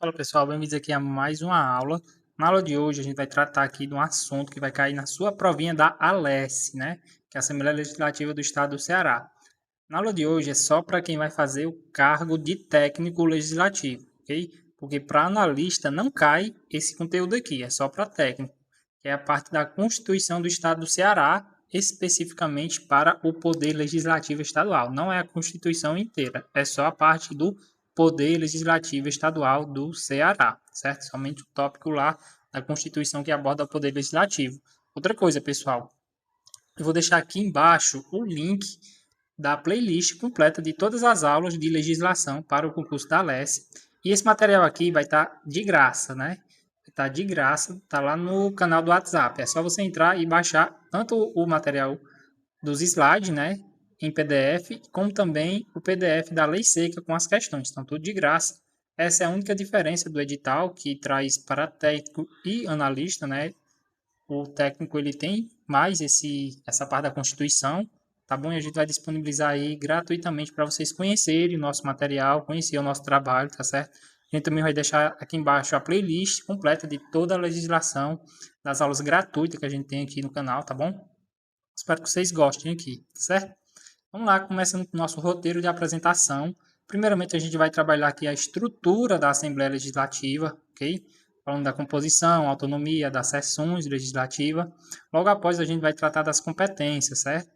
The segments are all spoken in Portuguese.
Fala pessoal, bem-vindos aqui a mais uma aula. Na aula de hoje a gente vai tratar aqui de um assunto que vai cair na sua provinha da ALES, né? Que é a Assembleia Legislativa do Estado do Ceará. Na aula de hoje é só para quem vai fazer o cargo de técnico legislativo, ok? Porque para analista não cai esse conteúdo aqui, é só para técnico, que é a parte da Constituição do Estado do Ceará, especificamente para o Poder Legislativo Estadual. Não é a Constituição inteira, é só a parte do Poder Legislativo Estadual do Ceará, certo? Somente o tópico lá da Constituição que aborda o Poder Legislativo. Outra coisa, pessoal, eu vou deixar aqui embaixo o link da playlist completa de todas as aulas de legislação para o concurso da ALES. E esse material aqui vai estar de graça, né? Vai estar de graça, está lá no canal do WhatsApp. É só você entrar e baixar tanto o material dos slides, né? Em PDF, como também o PDF da lei seca com as questões. Então, tudo de graça. Essa é a única diferença do edital que traz para técnico e analista, né? O técnico ele tem mais essa parte da Constituição, tá bom? E a gente vai disponibilizar aí gratuitamente para vocês conhecerem o nosso material, conhecer o nosso trabalho, tá certo? A gente também vai deixar aqui embaixo a playlist completa de toda a legislação das aulas gratuitas que a gente tem aqui no canal, tá bom? Espero que vocês gostem aqui, certo? Vamos lá, começando com o nosso roteiro de apresentação. Primeiramente, a gente vai trabalhar aqui a estrutura da Assembleia Legislativa, ok? Falando da composição, autonomia das sessões legislativas. Logo após, a gente vai tratar das competências, certo?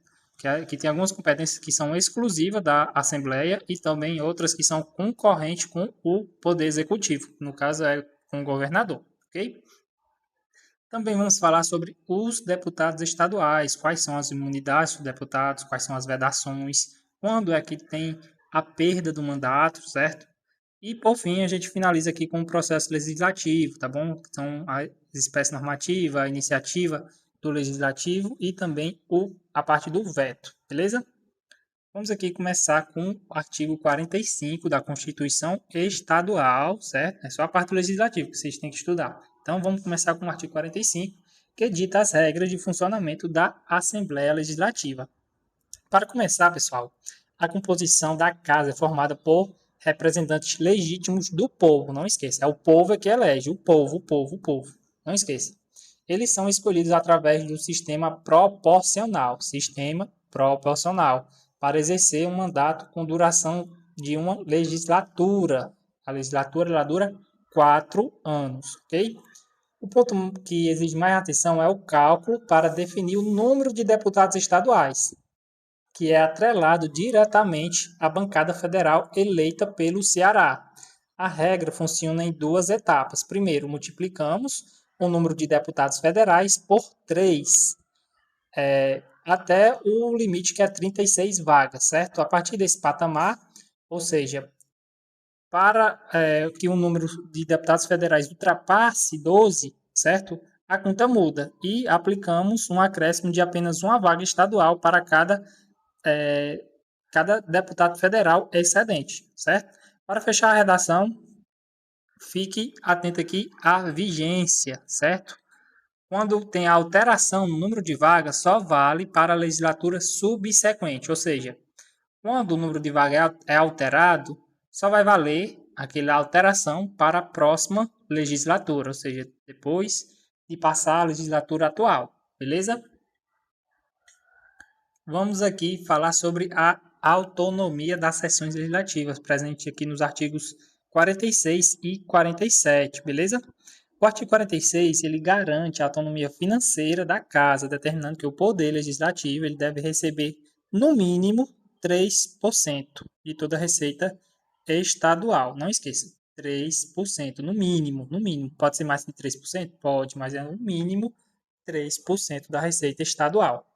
Que tem algumas competências que são exclusivas da Assembleia e também outras que são concorrentes com o Poder Executivo. No caso, é com o governador, ok? Também vamos falar sobre os deputados estaduais, quais são as imunidades dos deputados, quais são as vedações, quando é que tem a perda do mandato, certo? E, por fim, a gente finaliza aqui com o processo legislativo, tá bom? Então, a espécie normativa, a iniciativa do legislativo e também a parte do veto, beleza? Vamos aqui começar com o artigo 45 da Constituição Estadual, certo? É só a parte legislativa que vocês têm que estudar. Então, vamos começar com o artigo 45, que dita as regras de funcionamento da Assembleia Legislativa. Para começar, pessoal, a composição da casa é formada por representantes legítimos do povo. Não esqueça, é o povo que elege. O povo, o povo, o povo. Não esqueça. Eles são escolhidos através do sistema proporcional. Sistema proporcional. Para exercer um mandato com duração de uma legislatura. A legislatura ela dura 4 anos, ok? O ponto que exige mais atenção é o cálculo para definir o número de deputados estaduais, que é atrelado diretamente à bancada federal eleita pelo Ceará. A regra funciona em duas etapas. Primeiro, multiplicamos o número de deputados federais por 3, até o limite que é 36 vagas, certo? A partir desse patamar, ou seja, para que o número de deputados federais ultrapasse 12, certo? A conta muda e aplicamos um acréscimo de apenas uma vaga estadual para cada deputado federal excedente, certo? Para fechar a redação, fique atento aqui à vigência, certo? Quando tem a alteração no número de vagas, só vale para a legislatura subsequente, ou seja, quando o número de vagas é alterado, só vai valer aquela alteração para a próxima legislatura, ou seja, depois de passar a legislatura atual, beleza? Vamos aqui falar sobre a autonomia das sessões legislativas, presente aqui nos artigos 46 e 47, beleza? O artigo 46, ele garante a autonomia financeira da casa, determinando que o poder legislativo ele deve receber, no mínimo, 3% de toda a receita estadual. Não esqueça, 3%, no mínimo, no mínimo. Pode ser mais de 3%? Pode, mas é no mínimo 3% da receita estadual.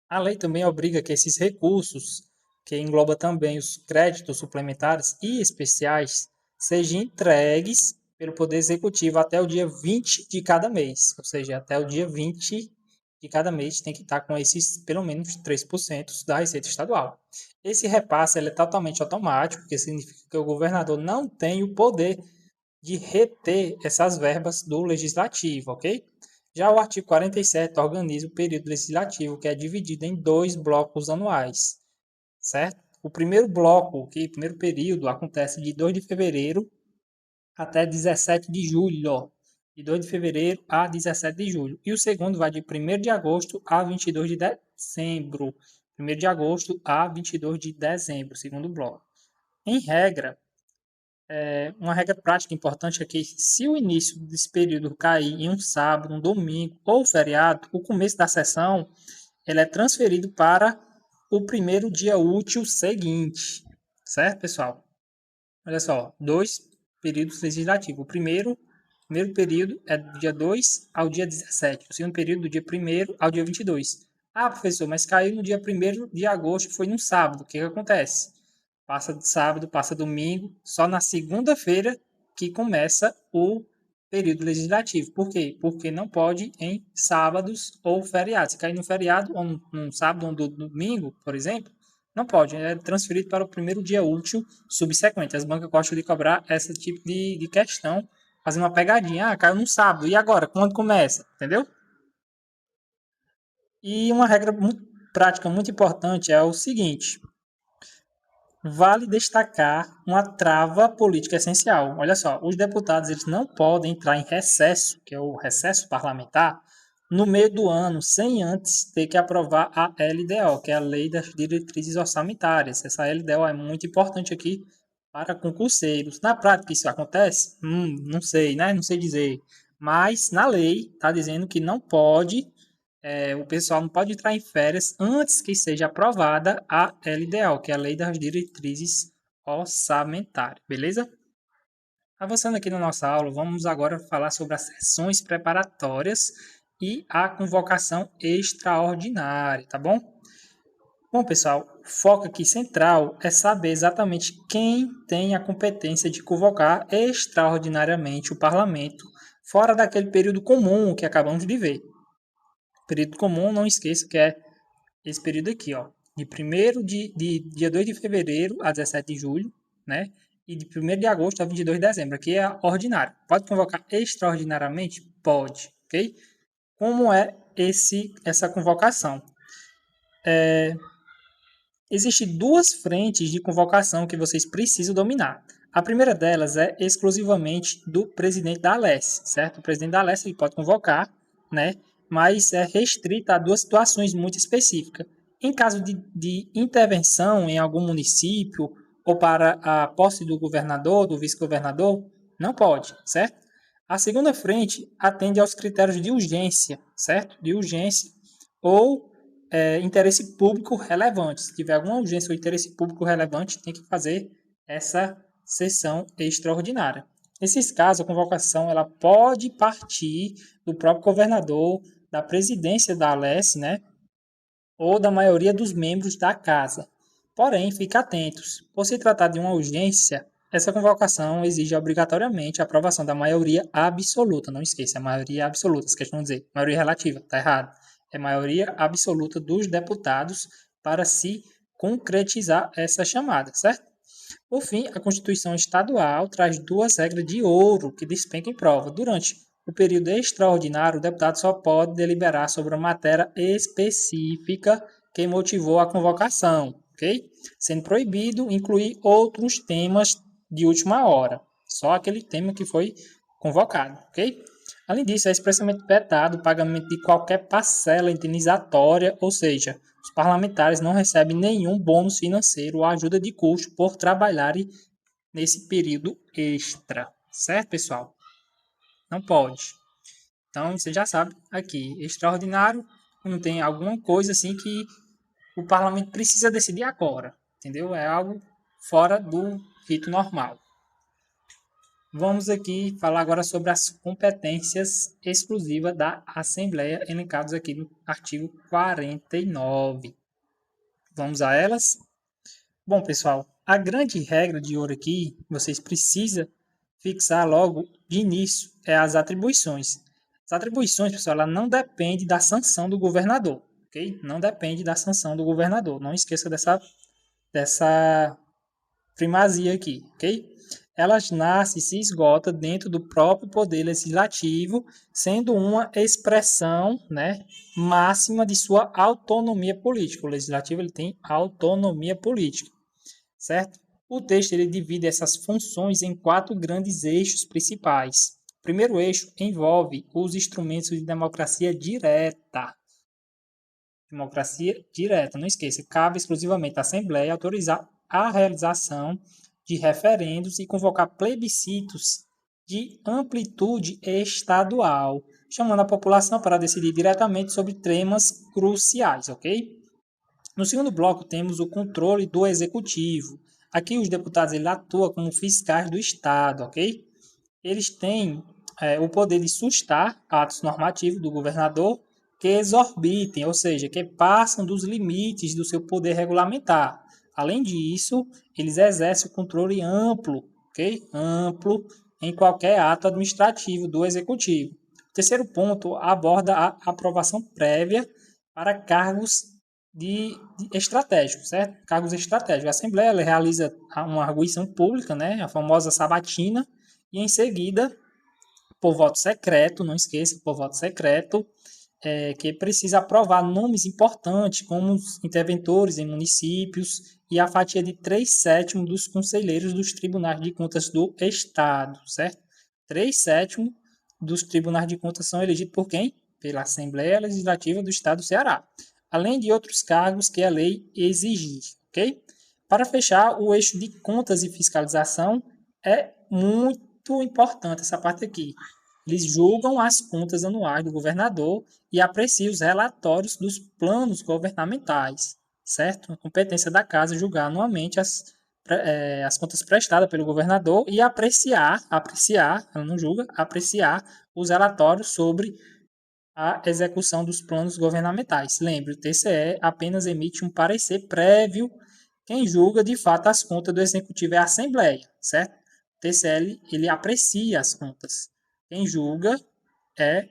A lei também obriga que esses recursos, que engloba também os créditos suplementares e especiais, sejam entregues pelo Poder Executivo até o dia 20 de cada mês. Ou seja, até o dia 20 de cada mês tem que estar com esses pelo menos 3% da receita estadual. Esse repasse é totalmente automático, o que significa que o governador não tem o poder de reter essas verbas do legislativo, ok? Já o artigo 47 organiza o período legislativo, que é dividido em 2 blocos anuais, certo? O primeiro bloco, o primeiro período, acontece de 2 de fevereiro até 17 de julho, de 2 de fevereiro a 17 de julho. E o segundo vai de 1º de agosto a 22 de dezembro. 1º de agosto a 22 de dezembro, segundo bloco. Em regra, uma regra prática importante é que se o início desse período cair em um sábado, um domingo ou feriado, o começo da sessão ele é transferido para o primeiro dia útil seguinte. Certo, pessoal? Olha só, 2 períodos legislativos. O primeiro período é do dia 2 ao dia 17. O segundo período do dia 1º ao dia 22. Ah, professor, mas caiu no dia 1º de agosto, foi no sábado. O que acontece? Passa de sábado, passa domingo, só na segunda-feira que começa o período legislativo. Por quê? Porque não pode em sábados ou feriados. Se cair no feriado, ou num sábado ou no domingo, por exemplo, não pode. É transferido para o primeiro dia útil subsequente. As bancas gostam de cobrar esse tipo de questão, fazendo uma pegadinha. Ah, caiu no sábado. E agora? Quando começa? Entendeu? E uma regra muito prática, muito importante é o seguinte. Vale destacar uma trava política essencial. Olha só, os deputados eles não podem entrar em recesso, que é o recesso parlamentar, no meio do ano, sem antes ter que aprovar a LDO, que é a Lei das Diretrizes Orçamentárias. Essa LDO é muito importante aqui para concurseiros. Na prática, isso acontece? Não sei, né? Não sei dizer. Mas na lei está dizendo que não pode o pessoal não pode entrar em férias antes que seja aprovada a LDO, que é a Lei das Diretrizes Orçamentárias, beleza? Avançando aqui na nossa aula, vamos agora falar sobre as sessões preparatórias e a convocação extraordinária, tá bom? Bom, pessoal, o foco aqui central é saber exatamente quem tem a competência de convocar extraordinariamente o parlamento fora daquele período comum que acabamos de ver. Período comum, não esqueça que é esse período aqui, ó, de dia 2 de fevereiro a 17 de julho, né? E de 1º de agosto a 22 de dezembro. Aqui é ordinário. Pode convocar extraordinariamente? Pode, ok? Como é essa convocação? Existem 2 frentes de convocação que vocês precisam dominar. A primeira delas é exclusivamente do presidente da Alesse, certo? O presidente da Alesse ele pode convocar, né? Mas é restrita a 2 situações muito específicas. Em caso de intervenção em algum município ou para a posse do governador, do vice-governador, não pode, certo? A segunda frente atende aos critérios de urgência, certo? De urgência ou interesse público relevante. Se tiver alguma urgência ou interesse público relevante, tem que fazer essa sessão extraordinária. Nesses casos, a convocação ela pode partir do próprio governador, da presidência da Alesse, né? Ou da maioria dos membros da casa. Porém, fique atentos. Por se tratar de uma urgência, essa convocação exige obrigatoriamente a aprovação da maioria absoluta. Não esqueça, a maioria absoluta. Vocês querem dizer maioria relativa, está errado. É maioria absoluta dos deputados para se concretizar essa chamada, certo? Por fim, a Constituição Estadual traz 2 regras de ouro que despencam em prova. Durante o período extraordinário, o deputado só pode deliberar sobre a matéria específica que motivou a convocação, ok? Sendo proibido incluir outros temas de última hora, só aquele tema que foi convocado, ok? Além disso, é expressamente vetado o pagamento de qualquer parcela indenizatória, ou seja, os parlamentares não recebem nenhum bônus financeiro ou ajuda de custo por trabalharem nesse período extra, certo, pessoal? Não pode. Então, você já sabe aqui, extraordinário, quando tem alguma coisa assim que o parlamento precisa decidir agora, entendeu? É algo fora do rito normal. Vamos aqui falar agora sobre as competências exclusivas da Assembleia, elencadas aqui no artigo 49. Vamos a elas? Bom, pessoal, a grande regra de ouro aqui, vocês precisam fixar logo de início, é as atribuições. As atribuições, pessoal, ela não depende da sanção do governador, ok? Não depende da sanção do governador. Não esqueça dessa primazia aqui, ok? Elas nascem e se esgotam dentro do próprio poder legislativo, sendo uma expressão, né, máxima de sua autonomia política. O legislativo ele tem autonomia política, certo? O texto ele divide essas funções em 4 grandes eixos principais. O primeiro eixo envolve os instrumentos de democracia direta. Democracia direta, não esqueça, cabe exclusivamente à Assembleia autorizar a realização de referendos e convocar plebiscitos de amplitude estadual, chamando a população para decidir diretamente sobre temas cruciais, ok? No segundo bloco temos o controle do executivo. Aqui os deputados ele atuam como fiscais do Estado, ok? Eles têm o poder de sustar atos normativos do governador que exorbitem, ou seja, que passam dos limites do seu poder regulamentar. Além disso, eles exercem o controle amplo, ok? Amplo em qualquer ato administrativo do executivo. O terceiro ponto aborda a aprovação prévia para cargos estratégicos, certo? Cargos estratégicos. A Assembleia realiza uma arguição pública, né? A famosa sabatina, e em seguida, por voto secreto, não esqueça, por voto secreto, que precisa aprovar nomes importantes, como os interventores em municípios e a fatia de 3/7 dos conselheiros dos tribunais de contas do Estado, certo? 3/7 dos tribunais de contas são elegidos por quem? Pela Assembleia Legislativa do Estado do Ceará, além de outros cargos que a lei exigir, ok? Para fechar, o eixo de contas e fiscalização é muito importante essa parte aqui. Eles julgam as contas anuais do governador e apreciam os relatórios dos planos governamentais, certo? A competência da casa é julgar anualmente as contas prestadas pelo governador e apreciar, ela não julga, apreciar os relatórios sobre a execução dos planos governamentais. Lembre, o TCE apenas emite um parecer prévio. Quem julga, de fato, as contas do executivo é a Assembleia, certo? O TCE, ele aprecia as contas. Quem julga é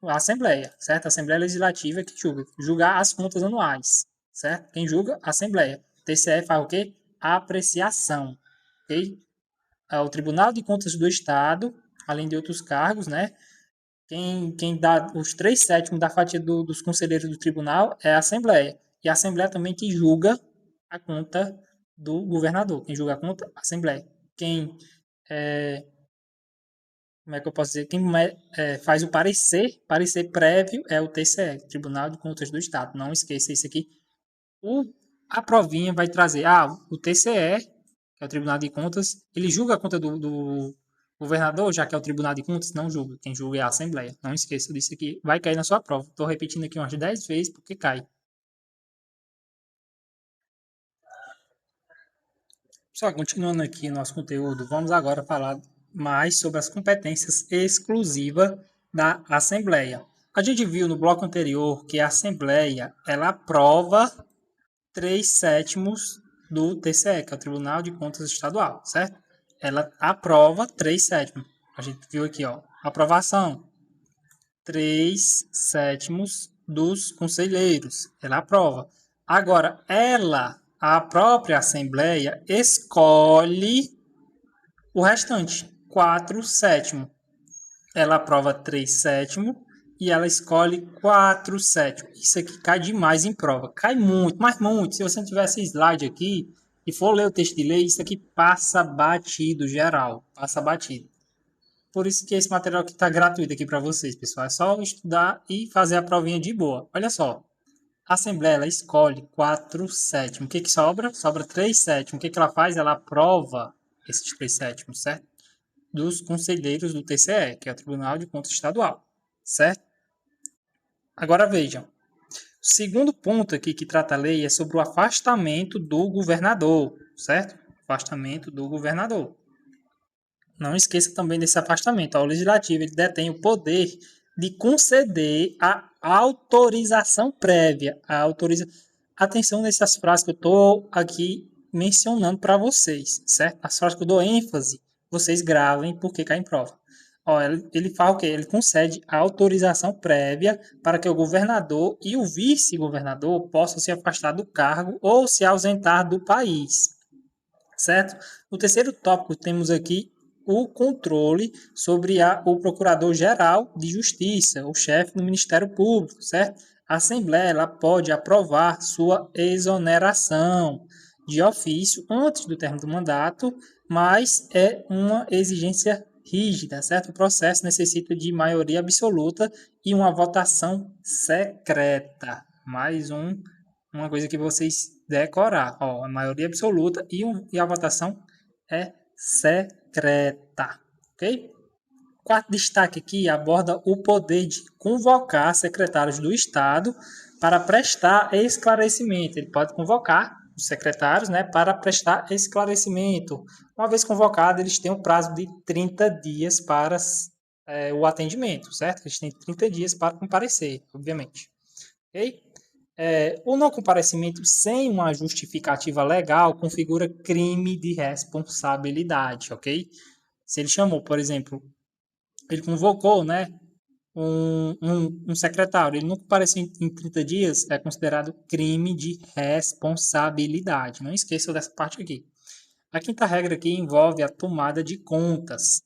a Assembleia, certo? A Assembleia Legislativa que julga. Julgar as contas anuais, certo? Quem julga? A Assembleia. O TCE faz o quê? A apreciação, ok? O Tribunal de Contas do Estado, além de outros cargos, né? Quem dá os 3/7 da fatia dos conselheiros do tribunal é a Assembleia. E a Assembleia também que julga a conta do governador. Quem julga a conta? A Assembleia. Como é que eu posso dizer? Quem faz o parecer prévio é o TCE, Tribunal de Contas do Estado. Não esqueça isso aqui. A provinha vai trazer, o TCE, que é o Tribunal de Contas, ele julga a conta do governador, já que é o Tribunal de Contas, não julga. Quem julga é a Assembleia. Não esqueça disso aqui. Vai cair na sua prova. Estou repetindo aqui umas 10 vezes porque cai. Só continuando aqui nosso conteúdo, vamos agora falar mais sobre as competências exclusivas da Assembleia. A gente viu no bloco anterior que a Assembleia ela aprova 3/7 do TCE, que é o Tribunal de Contas Estadual, certo? Ela aprova 3/7. A gente viu aqui, ó, aprovação 3/7 dos conselheiros. Ela aprova. Agora, a própria Assembleia, escolhe o restante, 4/7. Ela aprova 3/7 e ela escolhe 4/7. Isso aqui cai demais em prova. Cai muito, mas muito. Se você não tiver esse slide aqui e for ler o texto de lei, isso aqui passa batido geral. Passa batido. Por isso que esse material aqui está gratuito aqui para vocês, pessoal. É só estudar e fazer a provinha de boa. Olha só. A Assembleia ela escolhe 4/7. O que sobra? Sobra 3/7. O que ela faz? Ela aprova esses 3/7, certo? Dos conselheiros do TCE, que é o Tribunal de Contas Estadual, certo? Agora vejam. O segundo ponto aqui que trata a lei é sobre o afastamento do governador, certo? Afastamento do governador. Não esqueça também desse afastamento. O legislativo ele detém o poder de conceder a autorização prévia. Atenção nessas frases que eu estou aqui mencionando para vocês, certo? As frases que eu dou ênfase, vocês gravem porque cai em prova. Ele fala o quê? Ele concede a autorização prévia para que o governador e o vice-governador possam se afastar do cargo ou se ausentar do país, certo? No terceiro tópico temos aqui o controle sobre o Procurador-Geral de Justiça, o chefe do Ministério Público, certo? A Assembleia ela pode aprovar sua exoneração de ofício antes do término do mandato, mas é uma exigência rígida, certo? O processo necessita de maioria absoluta e uma votação secreta. Uma coisa que vocês decorar, ó, a maioria absoluta e a votação é secreta, ok? Quarto destaque aqui aborda o poder de convocar secretários do Estado para prestar esclarecimento. Ele pode convocar os secretários, né, para prestar esclarecimento. Uma vez convocado, eles têm um prazo de 30 dias para o atendimento, certo? Eles têm 30 dias para comparecer, obviamente. Ok? O não comparecimento sem uma justificativa legal configura crime de responsabilidade, ok? Se ele chamou, por exemplo, ele convocou, né, um secretário, ele não compareceu em 30 dias, é considerado crime de responsabilidade. Não esqueça dessa parte aqui. A quinta regra aqui envolve a tomada de contas.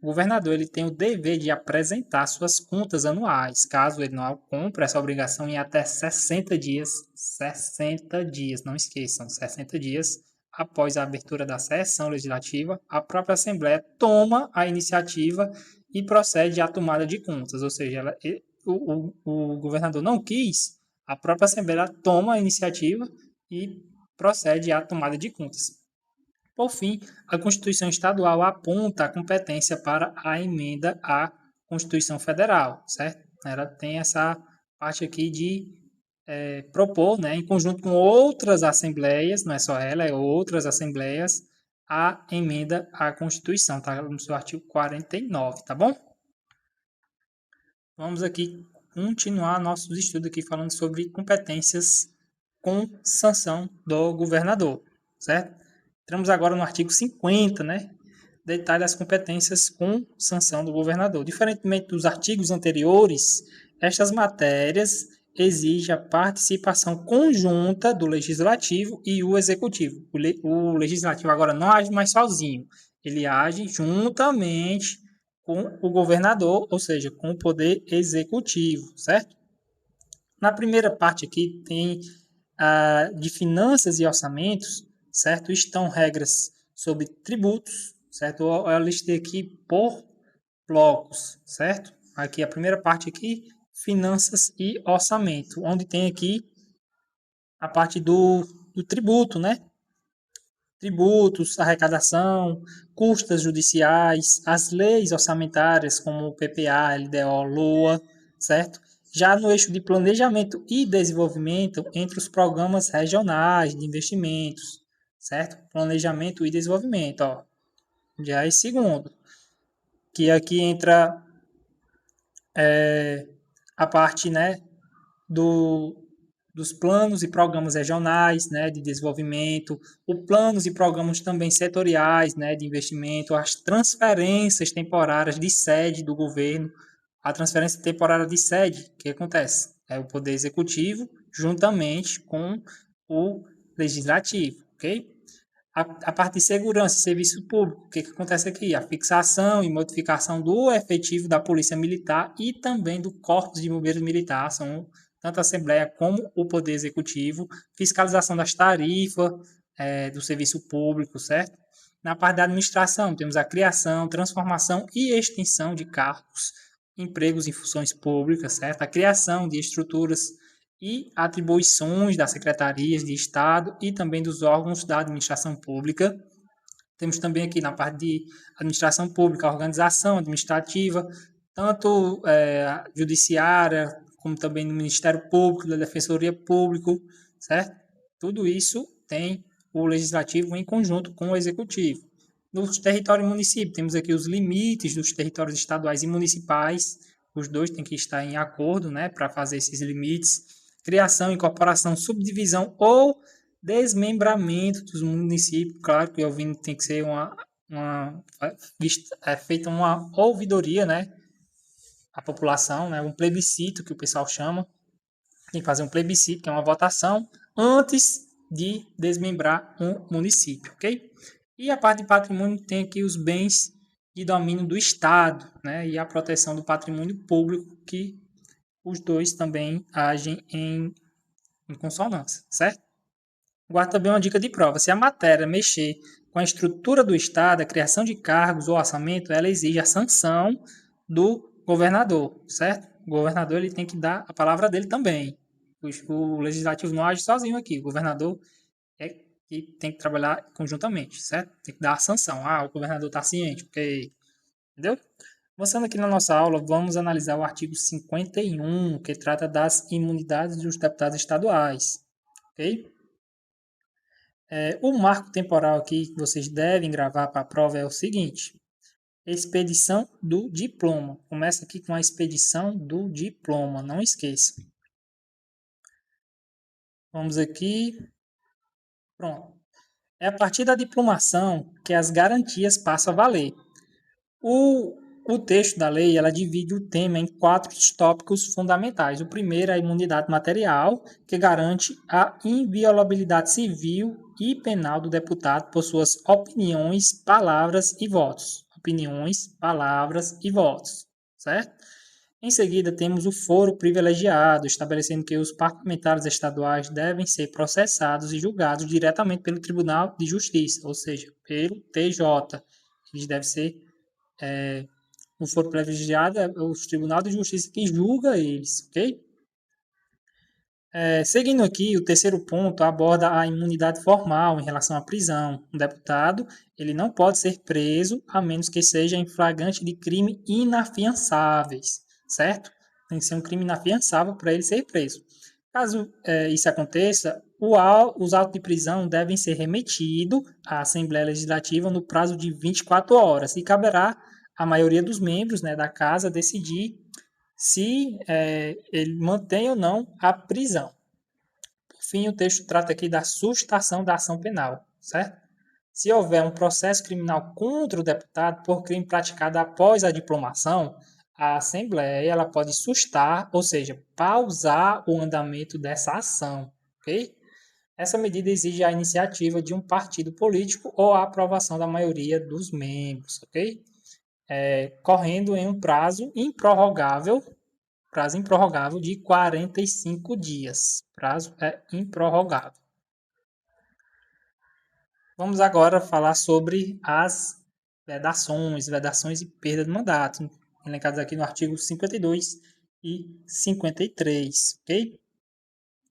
O governador ele tem o dever de apresentar suas contas anuais. Caso ele não cumpra essa obrigação em até 60 dias, 60 dias, não esqueçam, 60 dias após a abertura da sessão legislativa, a própria Assembleia toma a iniciativa e procede à tomada de contas. Ou seja, o governador não quis, a própria Assembleia toma a iniciativa e procede à tomada de contas. Por fim, a Constituição Estadual aponta a competência para a emenda à Constituição Federal, certo? Ela tem essa parte aqui de propor, né, em conjunto com outras assembleias, não é só ela, é outras assembleias, a emenda à Constituição, tá? No seu artigo 49, tá bom? Vamos aqui continuar nossos estudos aqui falando sobre competências com sanção do governador, certo? Entramos agora no artigo 50, né? Detalhe as competências com sanção do governador. Diferentemente dos artigos anteriores, estas matérias exigem a participação conjunta do legislativo e o executivo. O legislativo agora não age mais sozinho, ele age juntamente com o governador, ou seja, com o poder executivo, certo? Na primeira parte aqui tem de finanças e orçamentos, certo? Estão regras sobre tributos, certo? Eu listei aqui por blocos, certo? Aqui a primeira parte aqui, finanças e orçamento, onde tem aqui a parte do tributo, né? Tributos, arrecadação, custas judiciais, as leis orçamentárias como o PPA, LDO, LOA, certo? Já no eixo de planejamento e desenvolvimento, entre os programas regionais de investimentos, certo? Planejamento e desenvolvimento, ó. Já é segundo, que aqui entra a parte, né, do, dos planos e programas regionais, né, de desenvolvimento, os planos e programas também setoriais, né, de investimento, as transferências temporárias de sede do governo. A transferência temporária de sede, o que acontece? É o Poder Executivo juntamente com o Legislativo, ok? A parte de segurança e serviço público, o que acontece aqui? A fixação e modificação do efetivo da Polícia Militar e também do Corpo de Bombeiros Militar, são tanto a Assembleia como o Poder Executivo, fiscalização das tarifas do serviço público, certo? Na parte da administração, temos a criação, transformação e extensão de cargos, empregos em funções públicas, certo? A criação de estruturas e atribuições das secretarias de Estado e também dos órgãos da administração pública. Temos também aqui na parte de administração pública, organização administrativa, tanto judiciária, como também no Ministério Público, da Defensoria Pública, certo? Tudo isso tem o Legislativo em conjunto com o Executivo. Nos territórios e municípios, temos aqui os limites dos territórios estaduais e municipais, os dois têm que estar em acordo, né, para fazer esses limites. Criação, incorporação, subdivisão ou desmembramento dos municípios. Claro que o ouvindo tem que ser feita uma ouvidoria, né, a população, né, um plebiscito que o pessoal chama. Tem que fazer um plebiscito, que é uma votação, antes de desmembrar um município, ok? E a parte de patrimônio tem aqui os bens de domínio do Estado, né, e a proteção do patrimônio público, que os dois também agem em consonância, certo? Guarda também uma dica de prova. Se a matéria mexer com a estrutura do Estado, a criação de cargos ou orçamento, ela exige a sanção do governador, certo? O governador ele tem que dar a palavra dele também. O legislativo não age sozinho aqui. O governador é que tem que trabalhar conjuntamente, certo? Tem que dar a sanção. Ah, o governador está ciente, porque... Entendeu? Avançando aqui na nossa aula, vamos analisar o artigo 51, que trata das imunidades dos deputados estaduais. Ok? O marco temporal aqui que vocês devem gravar para a prova é o seguinte: expedição do diploma. Começa aqui com a expedição do diploma, não esqueça. Vamos aqui. Pronto. É a partir da diplomação que as garantias passam a valer. O texto da lei ela divide o tema em 4 tópicos fundamentais. O primeiro é a imunidade material, que garante a inviolabilidade civil e penal do deputado por suas opiniões, palavras e votos. Opiniões, palavras e votos, certo? Em seguida, temos o foro privilegiado, estabelecendo que os parlamentares estaduais devem ser processados e julgados diretamente pelo Tribunal de Justiça, ou seja, pelo TJ. Eles devem ser no foro privilegiado, é o Tribunal de Justiça que julga eles, ok? Seguindo aqui, o terceiro ponto aborda a imunidade formal em relação à prisão. Um deputado ele não pode ser preso a menos que seja em flagrante de crime inafiançáveis, certo? Tem que ser um crime inafiançável para ele ser preso. Caso isso aconteça, os autos de prisão devem ser remetidos à Assembleia Legislativa no prazo de 24 horas e caberá à maioria dos membros, né, da casa decidir se ele mantém ou não a prisão. Por fim, o texto trata aqui da sustação da ação penal, certo? Se houver um processo criminal contra o deputado por crime praticado após a diplomação, a Assembleia ela pode sustar, ou seja, pausar o andamento dessa ação, ok? Essa medida exige a iniciativa de um partido político ou a aprovação da maioria dos membros, ok? Correndo em um prazo improrrogável de 45 dias. Prazo é improrrogável. Vamos agora falar sobre as vedações e perda de mandato, elencados aqui no artigo 52 e 53, ok?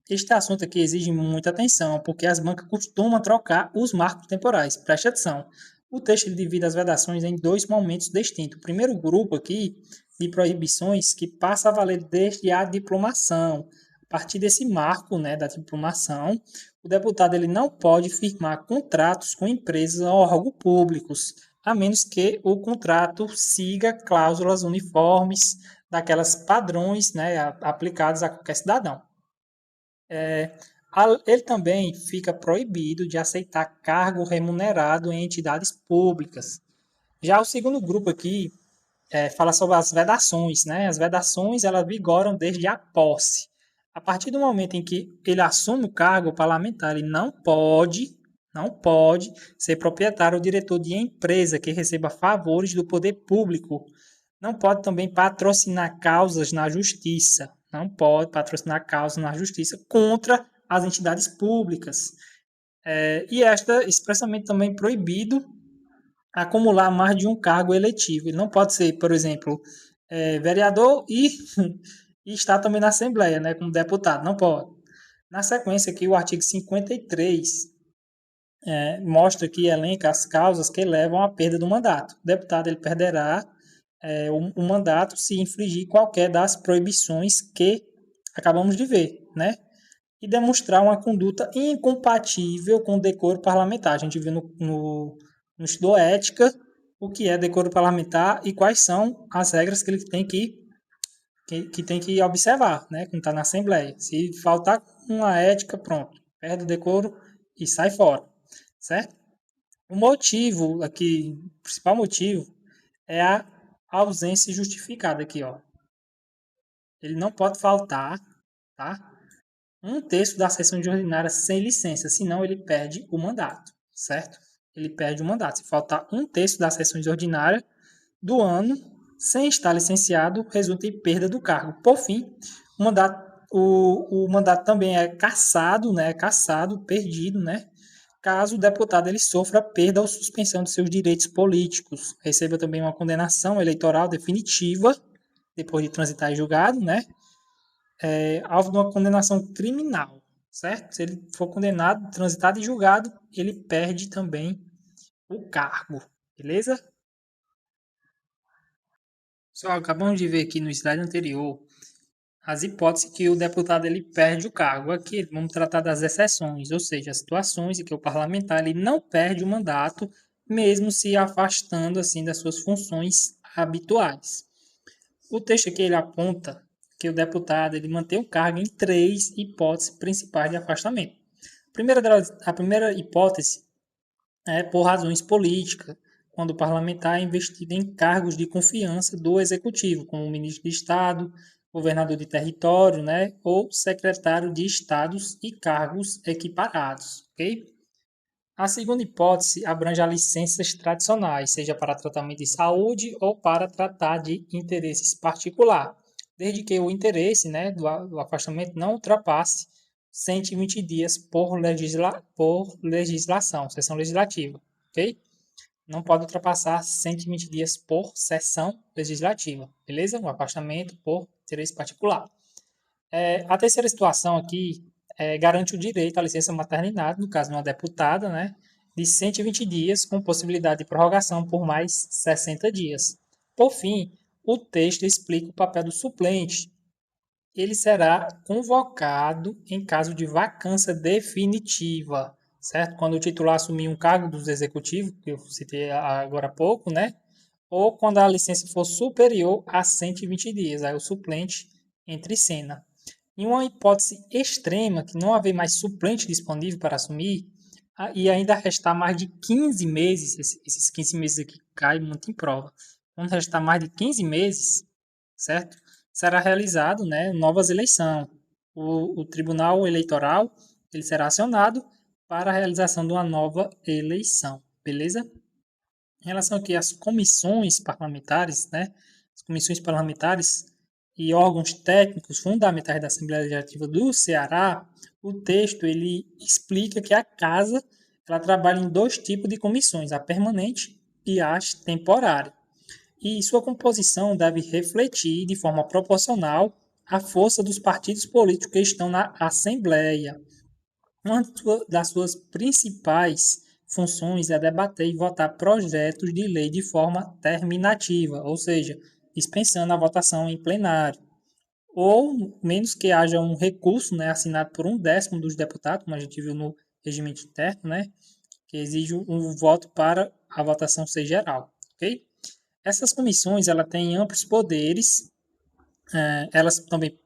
Este assunto aqui exige muita atenção, porque as bancas costumam trocar os marcos temporais. Preste atenção. O texto divide as vedações em 2 momentos distintos. O primeiro grupo aqui de proibições que passa a valer desde a diplomação. A partir desse marco, né, da diplomação, o deputado ele não pode firmar contratos com empresas ou órgãos públicos, a menos que o contrato siga cláusulas uniformes daquelas padrões, né, aplicados a qualquer cidadão. Ele também fica proibido de aceitar cargo remunerado em entidades públicas. Já o segundo grupo aqui fala sobre as vedações, né? As vedações elas vigoram desde a posse. A partir do momento em que ele assume o cargo parlamentar, ele não pode ser proprietário ou diretor de empresa que receba favores do poder público. Não pode também patrocinar causas na justiça. Não pode patrocinar causas na justiça contra as entidades públicas. E esta expressamente também proibido acumular mais de um cargo eletivo. Ele não pode ser, por exemplo, vereador e estar também na Assembleia, né, como deputado. Não pode. Na sequência aqui, o artigo 53 mostra que elenca as causas que levam à perda do mandato. O deputado ele perderá o mandato se infringir qualquer das proibições que acabamos de ver, né? E demonstrar uma conduta incompatível com o decoro parlamentar. A gente viu no Estudou Ética o que é decoro parlamentar e quais são as regras que ele tem que observar, né? Quando está na Assembleia. Se faltar uma ética, pronto, perde o decoro e sai fora, certo? O motivo aqui, o principal motivo é a ausência justificada aqui, ó. Ele não pode faltar, tá? Um terço da sessão de ordinária sem licença, senão ele perde o mandato, certo? Ele perde o mandato. Se faltar um terço das sessões ordinárias do ano sem estar licenciado, resulta em perda do cargo. Por fim, o mandato o mandato também é cassado, né? Cassado, perdido, né? Caso o deputado ele sofra perda ou suspensão de seus direitos políticos, receba também uma condenação eleitoral definitiva, depois de transitar em julgado, né? Alvo de uma condenação criminal, certo? Se ele for condenado, transitado e julgado, ele perde também o cargo, beleza? Só acabamos de ver aqui no slide anterior as hipóteses que o deputado ele perde o cargo. Aqui vamos tratar das exceções, ou seja, as situações em que o parlamentar ele não perde o mandato, mesmo se afastando assim das suas funções habituais. O texto aqui ele aponta que o deputado ele mantém o cargo em três hipóteses principais de afastamento. A primeira hipótese é por razões políticas, quando o parlamentar é investido em cargos de confiança do executivo, como ministro de Estado, governador de território, né, ou secretário de estados e cargos equiparados, ok? A segunda hipótese abrange as licenças tradicionais, seja para tratamento de saúde ou para tratar de interesses particulares, desde que o interesse, né, do afastamento não ultrapasse 120 dias por legislação, sessão legislativa, ok? Não pode ultrapassar 120 dias por sessão legislativa, beleza? Um afastamento por interesse particular. A terceira situação aqui garante o direito à licença maternidade, no caso de uma deputada, né, de 120 dias, com possibilidade de prorrogação por mais 60 dias. Por fim, o texto explica o papel do suplente. Ele será convocado em caso de vacância definitiva, certo? Quando o titular assumir um cargo dos executivos, que eu citei agora há pouco, né? Ou quando a licença for superior a 120 dias, aí o suplente entra em cena. Em uma hipótese extrema, que não haver mais suplente disponível para assumir, e ainda restar mais de 15 meses, esses 15 meses aqui caem muito em prova, quando restar mais de 15 meses, certo? Será realizado, né, novas eleições. O Tribunal Eleitoral ele será acionado para a realização de uma nova eleição, beleza? Em relação aqui às comissões parlamentares, né, as comissões parlamentares e órgãos técnicos fundamentais da Assembleia Legislativa do Ceará, o texto ele explica que a casa ela trabalha em dois tipos de comissões, a permanente e a temporária. E sua composição deve refletir de forma proporcional a força dos partidos políticos que estão na Assembleia. Uma das suas principais funções é debater e votar projetos de lei de forma terminativa, ou seja, dispensando a votação em plenário, ou menos que haja um recurso, né, assinado por 1/10 dos deputados, como a gente viu no regimento interno, né, que exige um voto para a votação ser geral, ok? Essas comissões ela têm amplos poderes, elas também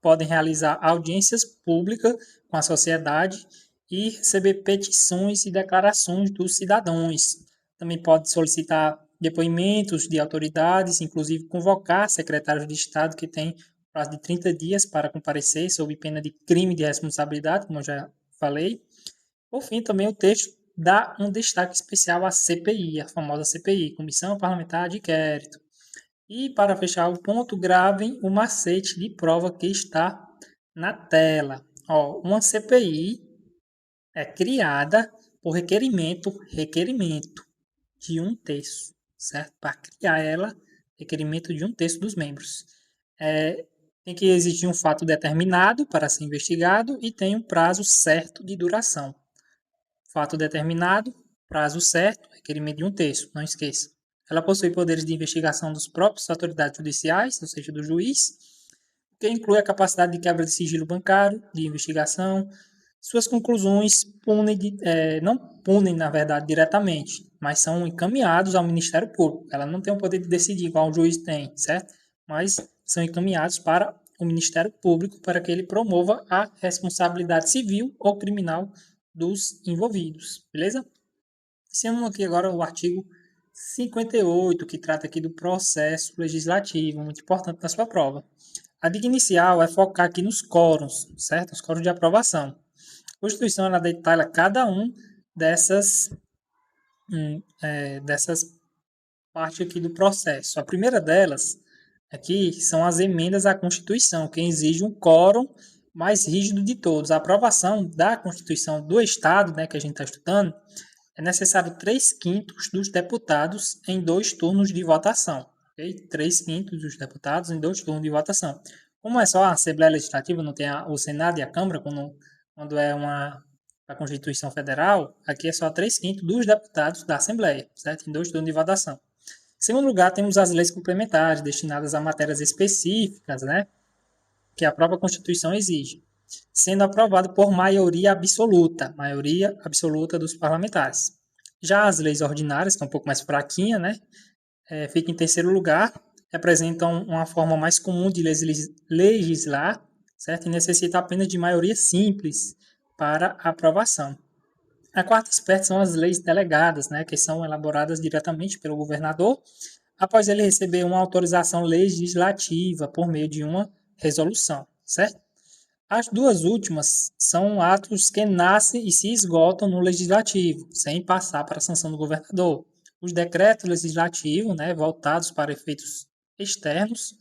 podem realizar audiências públicas com a sociedade e receber petições e declarações dos cidadãos. Também pode solicitar depoimentos de autoridades, inclusive convocar secretários de Estado que têm prazo de 30 dias para comparecer sob pena de crime de responsabilidade, como eu já falei. Por fim, também o texto dá um destaque especial à CPI, a famosa CPI, Comissão Parlamentar de Inquérito. E para fechar o ponto, gravem o macete de prova que está na tela. Ó, uma CPI é criada por requerimento de 1/3, certo? Para criar ela, requerimento de 1/3 dos membros. Tem que existir um fato determinado para ser investigado e tem um prazo certo de duração. Fato determinado, prazo certo, requerimento de 1/3, não esqueça. Ela possui poderes de investigação dos próprios autoridades judiciais, ou seja, do juiz, que inclui a capacidade de quebra de sigilo bancário, de investigação. Suas conclusões não punem, na verdade, diretamente, mas são encaminhados ao Ministério Público. Ela não tem o poder de decidir igual o juiz tem, certo? Mas são encaminhados para o Ministério Público para que ele promova a responsabilidade civil ou criminal dos envolvidos, beleza? Iniciamos aqui agora o artigo 58, que trata aqui do processo legislativo, muito importante na sua prova. A dica inicial é focar aqui nos quórums, certo? Os quórums de aprovação. A Constituição ela detalha cada um dessas partes aqui do processo. A primeira delas aqui são as emendas à Constituição, que exige um quórum mais rígido de todos. A aprovação da Constituição do Estado, né, que a gente está estudando, é necessário 3/5 dos deputados em 2 turnos de votação. Okay? 3/5 dos deputados em 2 turnos de votação. Como é só a Assembleia Legislativa, não tem o Senado e a Câmara, quando é a Constituição Federal, aqui é só 3/5 dos deputados da Assembleia, certo? Em 2 turnos de votação. Em segundo lugar, temos as leis complementares, destinadas a matérias específicas, né? Que a própria Constituição exige, sendo aprovado por maioria absoluta dos parlamentares. Já as leis ordinárias, que é um pouco mais fraquinha, né? Fica em terceiro lugar, representam uma forma mais comum de legislar, certo? E necessita apenas de maioria simples para aprovação. A quarta espécie são as leis delegadas, né, que são elaboradas diretamente pelo governador, após ele receber uma autorização legislativa por meio de uma resolução, certo? As duas últimas são atos que nascem e se esgotam no legislativo, sem passar para a sanção do governador. Os decretos legislativos, né, voltados para efeitos externos,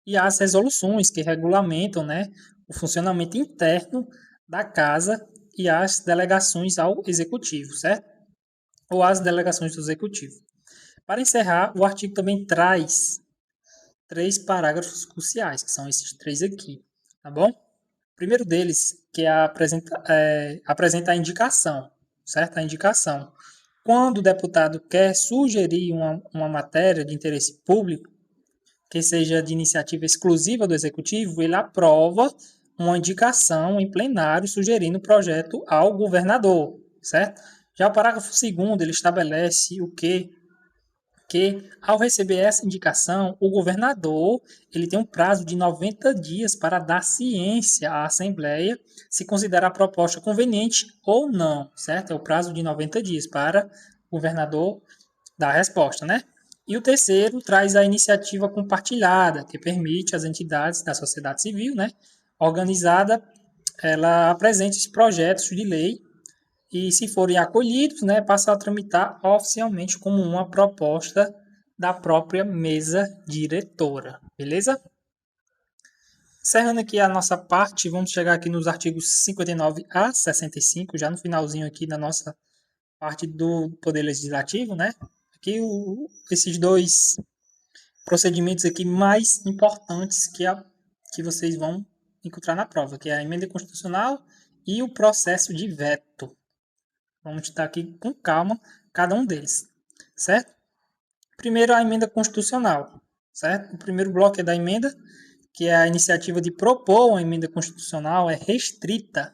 e as resoluções que regulamentam, né, o funcionamento interno da casa e as delegações ao executivo, certo? Ou as delegações do executivo. Para encerrar, o artigo também traz 3 parágrafos cruciais, que são esses 3 aqui, tá bom? O primeiro deles, que apresenta a indicação, certo? A indicação. Quando o deputado quer sugerir uma matéria de interesse público, que seja de iniciativa exclusiva do executivo, ele aprova uma indicação em plenário sugerindo o projeto ao governador, certo? Já o parágrafo 2º, ele estabelece o quê? Que ao receber essa indicação, o governador ele tem um prazo de 90 dias para dar ciência à Assembleia se considerar a proposta conveniente ou não, certo? É o prazo de 90 dias para o governador dar a resposta, né? E o terceiro traz a iniciativa compartilhada, que permite às entidades da sociedade civil, né, organizada, ela apresente os projetos de lei e, se forem acolhidos, né, passa a tramitar oficialmente como uma proposta da própria mesa diretora, beleza? Encerrando aqui a nossa parte, vamos chegar aqui nos artigos 59 a 65, já no finalzinho aqui da nossa parte do Poder Legislativo, né? Aqui esses 2 procedimentos aqui mais importantes que vocês vão encontrar na prova, que é a emenda constitucional e o processo de veto. Vamos estar aqui com calma cada um deles, certo? Primeiro, a emenda constitucional, certo? O primeiro bloco é da emenda, que é a iniciativa de propor uma emenda constitucional, é restrita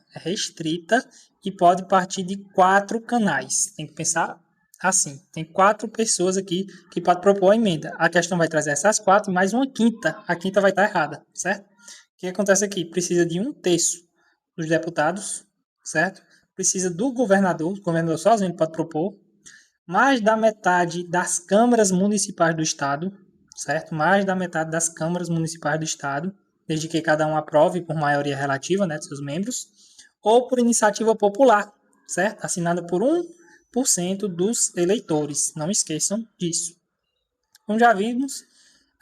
e pode partir de 4 canais. Tem que pensar assim, tem 4 pessoas aqui que podem propor a emenda. A questão vai trazer essas 4 e mais uma quinta. A quinta vai estar errada, certo? O que acontece aqui? Precisa de 1/3 dos deputados, certo? Precisa do governador, o governador sozinho pode propor, mais da metade das câmaras municipais do estado, certo? Mais da metade das câmaras municipais do estado, desde que cada um aprove por maioria relativa, né, de seus membros, ou por iniciativa popular, certo? Assinada por 1% dos eleitores. Não esqueçam disso. Como já vimos,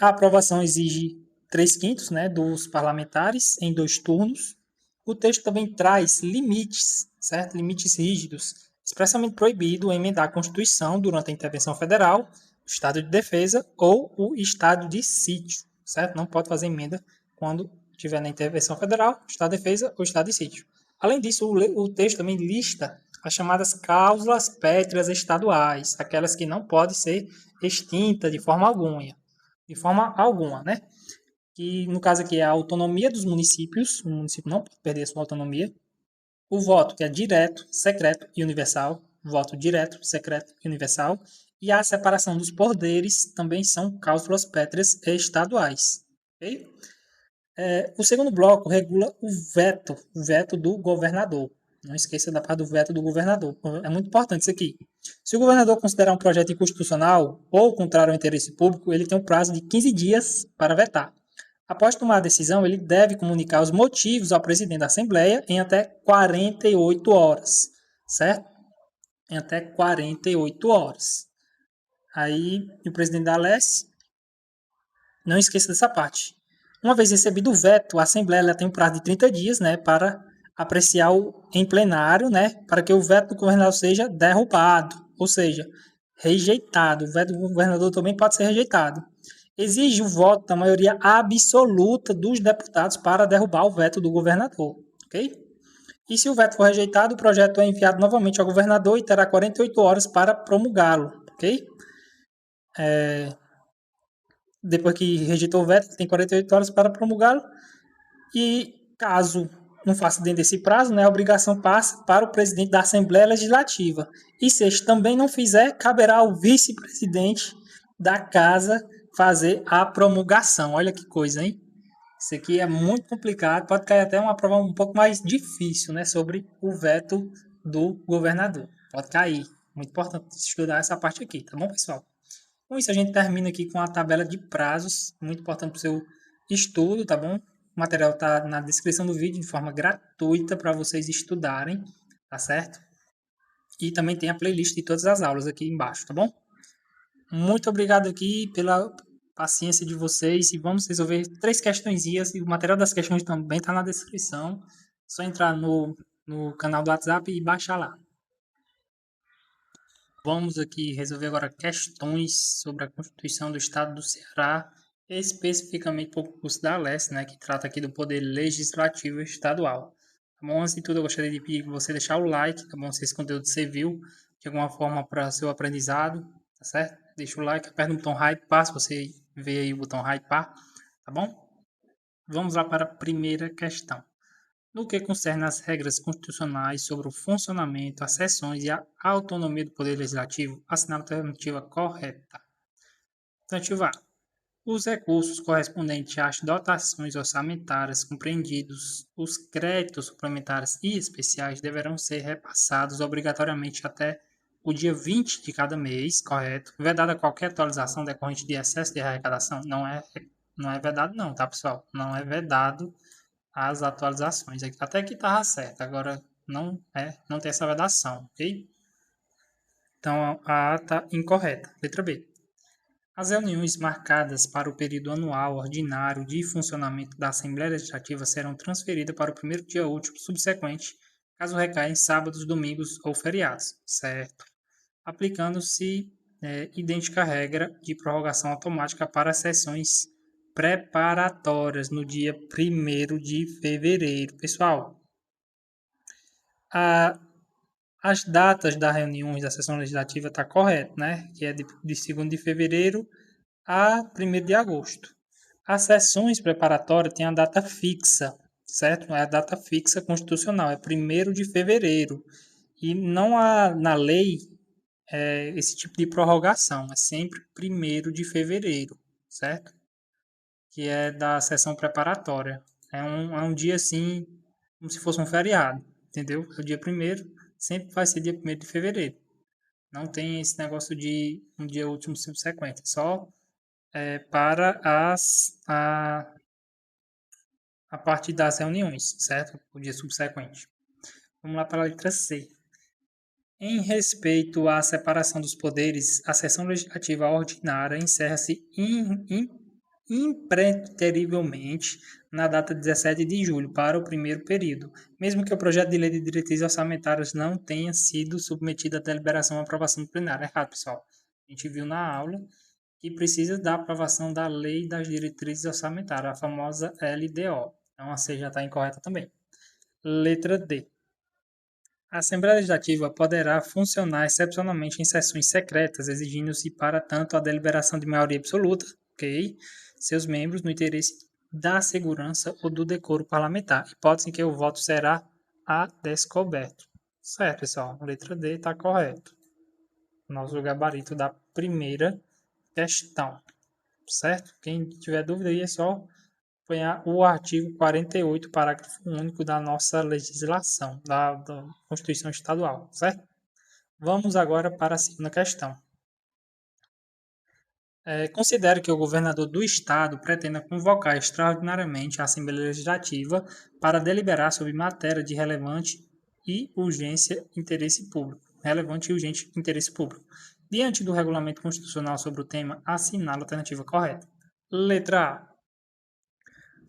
a aprovação exige 3/5, né, dos parlamentares em 2 turnos. O texto também traz limites, certo? Limites rígidos, expressamente proibido emendar a Constituição durante a intervenção federal, o estado de defesa ou o estado de sítio, certo? Não pode fazer emenda quando estiver na intervenção federal, estado de defesa ou estado de sítio. Além disso, o texto também lista as chamadas cláusulas pétreas estaduais, aquelas que não podem ser extintas de forma alguma, né? Que no caso aqui é a autonomia dos municípios, o município não pode perder a sua autonomia. O voto, que é direto, secreto e universal, voto direto, secreto e universal. E a separação dos poderes também são cláusulas pétreas estaduais. Okay? O segundo bloco regula o veto do governador. Não esqueça da parte do veto do governador. É muito importante isso aqui. Se o governador considerar um projeto inconstitucional ou contrário ao interesse público, ele tem um prazo de 15 dias para vetar. Após tomar a decisão, ele deve comunicar os motivos ao presidente da Assembleia em até 48 horas, certo? Em até 48 horas. Aí, o presidente da Alesse Não esqueça dessa parte. Uma vez recebido o veto, a Assembleia ela tem um prazo de 30 dias, né, para apreciar em plenário, né, para que o veto do governador seja derrubado, ou seja, rejeitado. O veto do governador também pode ser rejeitado. Exige o voto da maioria absoluta dos deputados para derrubar o veto do governador, ok? E se o veto for rejeitado, o projeto é enviado novamente ao governador e terá 48 horas para promulgá-lo, ok? Depois que rejeitou o veto, tem 48 horas para promulgá-lo. E caso não faça dentro desse prazo, né, a obrigação passa para o presidente da Assembleia Legislativa. E se este também não fizer, caberá ao vice-presidente da casa fazer a promulgação. Olha que coisa, hein? Isso aqui é muito complicado, pode cair até uma prova um pouco mais difícil, né, sobre o veto do governador. Pode cair. Muito importante estudar essa parte aqui, tá bom, pessoal? Com isso, a gente termina aqui com a tabela de prazos, muito importante para o seu estudo, tá bom? O material está na descrição do vídeo de forma gratuita para vocês estudarem, tá certo? E também tem a playlist de todas as aulas aqui embaixo, tá bom? Muito obrigado aqui pela paciência de vocês e vamos resolver 3 questõezinhas e o material das questões também está na descrição. É só entrar no canal do WhatsApp e baixar lá. Vamos aqui resolver agora questões sobre a Constituição do Estado do Ceará, especificamente para o curso da Alesse, né, que trata aqui do Poder Legislativo Estadual. Tá bom? Antes de tudo, eu gostaria de pedir para você deixar o like, tá bom? Se esse conteúdo você viu de alguma forma para seu aprendizado, tá certo? Deixa o like, aperta o botão hypar, se você vê aí o botão hypar, tá bom? Vamos lá para a primeira questão. No que concerne às regras constitucionais sobre o funcionamento, as sessões e a autonomia do Poder Legislativo, assinale a alternativa correta. Alternativa A. Os recursos correspondentes às dotações orçamentárias compreendidos, os créditos suplementares e especiais deverão ser repassados obrigatoriamente até o dia 20 de cada mês, correto? Vedada qualquer atualização decorrente de excesso de arrecadação? Não é vedado não, tá, pessoal? Não é vedado as atualizações. Até que estava certo, agora não tem essa vedação, ok? Então a A está incorreta. Letra B. As reuniões marcadas para o período anual ordinário de funcionamento da Assembleia Legislativa serão transferidas para o primeiro dia útil subsequente, caso recaia em sábados, domingos ou feriados, certo? Aplicando-se idêntica regra de prorrogação automática para as sessões preparatórias no dia 1º de fevereiro. Pessoal, as datas das reuniões da sessão legislativa estão corretas, né? Que é de 2º de fevereiro a 1º de agosto. As sessões preparatórias têm a data fixa, certo? É a data fixa constitucional, é 1º de fevereiro. E não há na lei esse tipo de prorrogação, é sempre 1º de fevereiro, certo? Que é da sessão preparatória. É um dia assim, como se fosse um feriado, entendeu? É o dia 1º, sempre vai ser dia 1º de fevereiro. Não tem esse negócio de um dia último subsequente, só para a parte das reuniões, certo? O dia subsequente. Vamos lá para a letra C. Em respeito à separação dos poderes, a sessão legislativa ordinária encerra-se impreterivelmente na data 17 de julho para o primeiro período, mesmo que o projeto de lei de diretrizes orçamentárias não tenha sido submetido à deliberação ou aprovação do plenário. É errado, pessoal. A gente viu na aula que precisa da aprovação da lei das diretrizes orçamentárias, a famosa LDO. Então, a C já está incorreta também. Letra D. A Assembleia Legislativa poderá funcionar excepcionalmente em sessões secretas, exigindo-se, para tanto, a deliberação de maioria absoluta, ok, seus membros, no interesse da segurança ou do decoro parlamentar, hipótese em que o voto será a descoberto. Certo, pessoal? A letra D está correto. Nosso gabarito da primeira questão, certo? Quem tiver dúvida aí é só acompanhar o artigo 48, parágrafo único da nossa legislação, da Constituição Estadual, certo? Vamos agora para a segunda questão. Considere que o governador do Estado pretenda convocar extraordinariamente a Assembleia Legislativa para deliberar sobre matéria de relevante e urgente interesse público. Diante do regulamento constitucional sobre o tema, assinale a alternativa correta. Letra A.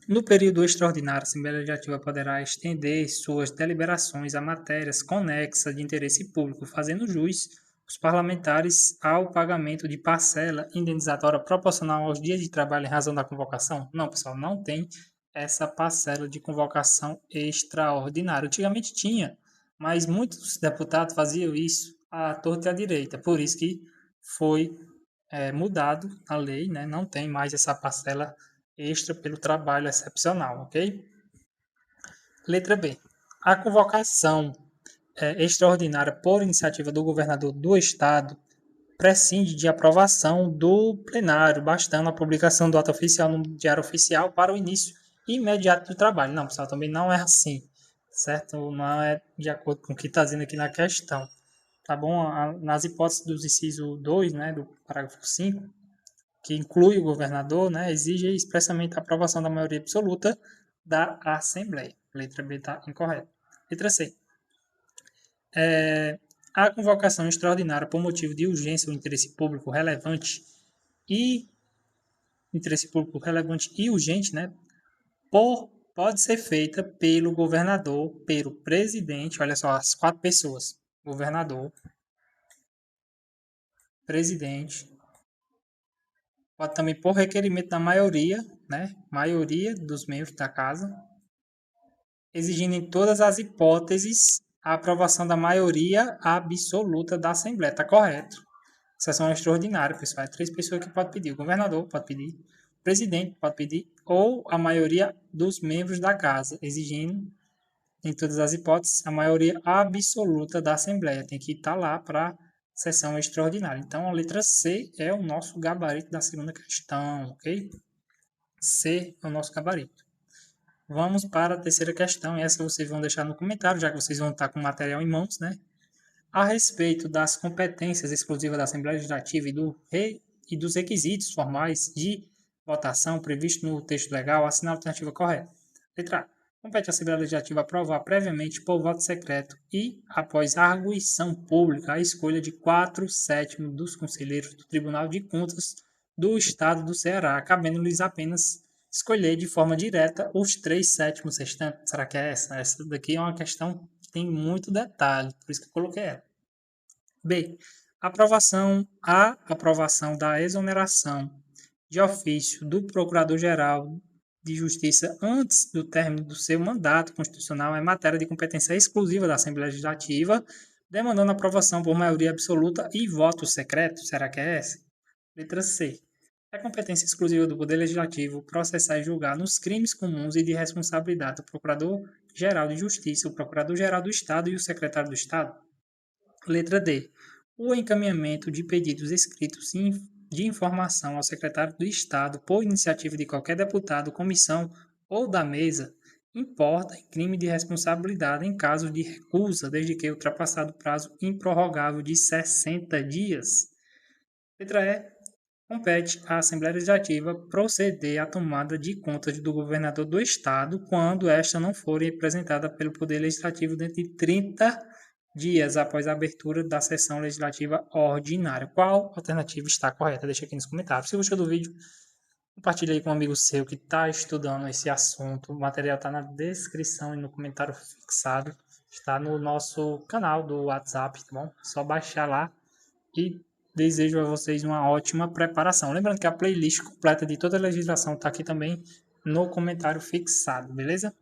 No período extraordinário, a Assembleia Legislativa poderá estender suas deliberações a matérias conexas de interesse público, fazendo jus os parlamentares ao pagamento de parcela indenizatória proporcional aos dias de trabalho em razão da convocação? Não, pessoal, não tem essa parcela de convocação extraordinária. Antigamente tinha, mas muitos deputados faziam isso à torta e à direita. Por isso que foi mudado a lei, né? Não tem mais essa parcela extra pelo trabalho excepcional, ok? Letra B. A convocação extraordinária por iniciativa do governador do estado prescinde de aprovação do plenário, bastando a publicação do ato oficial no Diário Oficial para o início imediato do trabalho. Não, pessoal, também não é assim, certo? Não é de acordo com o que está dizendo aqui na questão. Tá bom? Nas hipóteses do inciso 2, né, do parágrafo 5, que inclui o governador, né, exige expressamente a aprovação da maioria absoluta da Assembleia. Letra B está incorreta. Letra C. A convocação extraordinária por motivo de urgência ou interesse público relevante e urgente, né, pode ser feita pelo governador, pelo presidente, olha só, as 4 pessoas, governador, presidente, pode também por requerimento da maioria, né, maioria dos membros da casa, exigindo em todas as hipóteses a aprovação da maioria absoluta da Assembleia. Está correto. Sessão extraordinária, pessoal. É 3 pessoas que podem pedir. O governador pode pedir, o presidente pode pedir, ou a maioria dos membros da casa, exigindo, em todas as hipóteses, a maioria absoluta da Assembleia. Tem que estar lá para sessão extraordinária. Então, a letra C é o nosso gabarito da segunda questão, ok? C é o nosso gabarito. Vamos para a terceira questão, e essa vocês vão deixar no comentário, já que vocês vão estar com o material em mãos, né? A respeito das competências exclusivas da Assembleia Legislativa e dos requisitos formais de votação previsto no texto legal, assina a alternativa correta. Letra A. Compete à Assembleia Legislativa aprovar previamente por voto secreto e, após arguição pública, a escolha de 4/7 dos conselheiros do Tribunal de Contas do Estado do Ceará, cabendo-lhes apenas escolher de forma direta os 3/7 restantes. Será que é essa? Essa daqui é uma questão que tem muito detalhe, por isso que eu coloquei ela. B. A aprovação da exoneração de ofício do Procurador-Geral de Justiça antes do término do seu mandato constitucional é matéria de competência exclusiva da Assembleia Legislativa, demandando aprovação por maioria absoluta e voto secreto. Será que é essa? Letra C. É competência exclusiva do Poder Legislativo processar e julgar nos crimes comuns e de responsabilidade do Procurador-Geral de Justiça, o Procurador-Geral do Estado e o Secretário do Estado. Letra D. O encaminhamento de pedidos escritos de informação ao Secretário do Estado por iniciativa de qualquer deputado, comissão ou da mesa importa em crime de responsabilidade em caso de recusa, desde que ultrapassado o prazo improrrogável de 60 dias. Letra E. Compete à Assembleia Legislativa proceder à tomada de contas do governador do Estado quando esta não for apresentada pelo Poder Legislativo dentro de 30 dias após a abertura da sessão legislativa ordinária. Qual alternativa está correta? Deixa aqui nos comentários. Se gostou do vídeo, compartilhe aí com um amigo seu que está estudando esse assunto. O material está na descrição e no comentário fixado. Está no nosso canal do WhatsApp, tá bom? É só baixar lá e desejo a vocês uma ótima preparação. Lembrando que a playlist completa de toda a legislação está aqui também no comentário fixado, beleza?